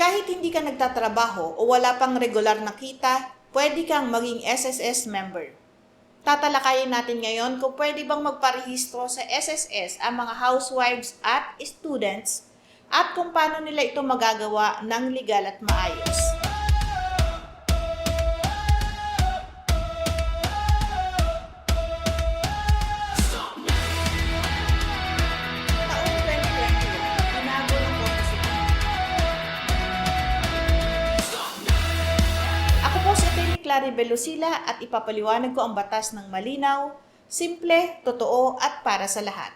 Kahit hindi ka nagtatrabaho o wala pang regular na kita, pwede kang maging SSS member. Tatalakayin natin ngayon kung pwede bang magparehistro sa SSS ang mga housewives at students at kung paano nila ito magagawa ng legal at maayos. Taong 2021, binago ng Korte Suprema. Ako po si Atty. Claribel Lucila at ipapaliwanag ko ang batas ng malinaw, simple, totoo at para sa lahat.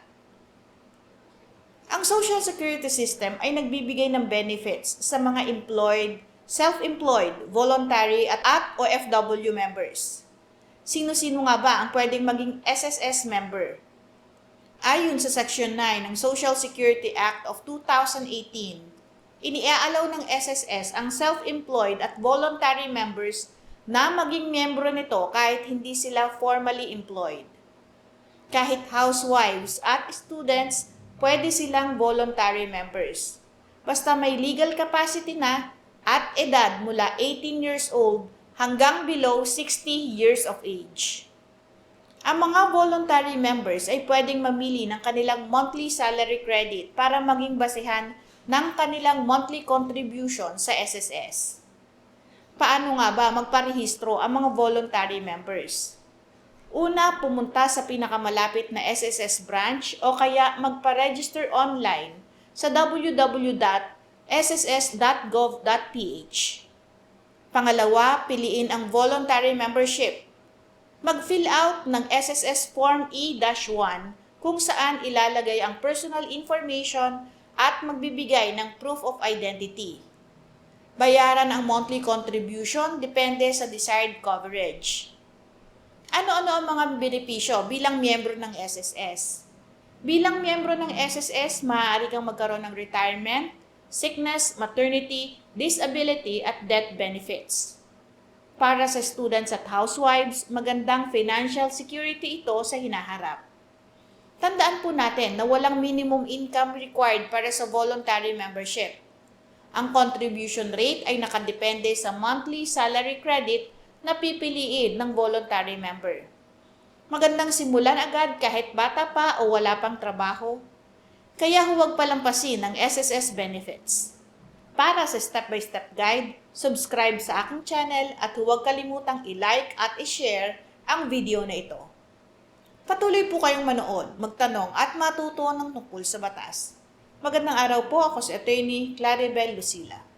Ang Social Security System ay nagbibigay ng benefits sa mga employed, self-employed, voluntary at OFW members. Sino-sino nga ba ang pwedeng maging SSS member? Ayon sa Section 9 ng Social Security Act of 2018, iniaalaw ng SSS ang self-employed at voluntary members na maging miyembro nito kahit hindi sila formally employed. Kahit housewives at students, pwede silang voluntary members. Basta may legal capacity na at edad mula 18 years old hanggang below 60 years of age. Ang mga voluntary members ay pwedeng mamili ng kanilang monthly salary credit para maging basehan ng kanilang monthly contribution sa SSS. Paano nga ba magparehistro ang mga voluntary members? Una, pumunta sa pinakamalapit na SSS branch o kaya magpa-register online sa www.sss.gov.ph. Pangalawa, piliin ang voluntary membership. Mag-fill out ng SSS Form E-1 kung saan ilalagay ang personal information at magbibigay ng proof of identity. Bayaran ang monthly contribution depende sa desired coverage. Ano-ano ang mga benepisyo bilang miyembro ng SSS? Bilang miyembro ng SSS, maaari kang magkaroon ng retirement, sickness, maternity, disability at death benefits. Para sa students at housewives, magandang financial security ito sa hinaharap. Tandaan po natin na walang minimum income required para sa voluntary membership. Ang contribution rate ay nakadepende sa monthly salary credit na pipiliin ng voluntary member. Magandang simulan agad kahit bata pa o wala pang trabaho. Kaya huwag palampasin ang SSS benefits. Para sa step-by-step guide, subscribe sa aking channel at huwag kalimutang i-like at i-share ang video na ito. Patuloy po kayong manood, magtanong at matuto ng tungkol sa batas. Magandang araw po, ako si Atty. Claribel Lucila.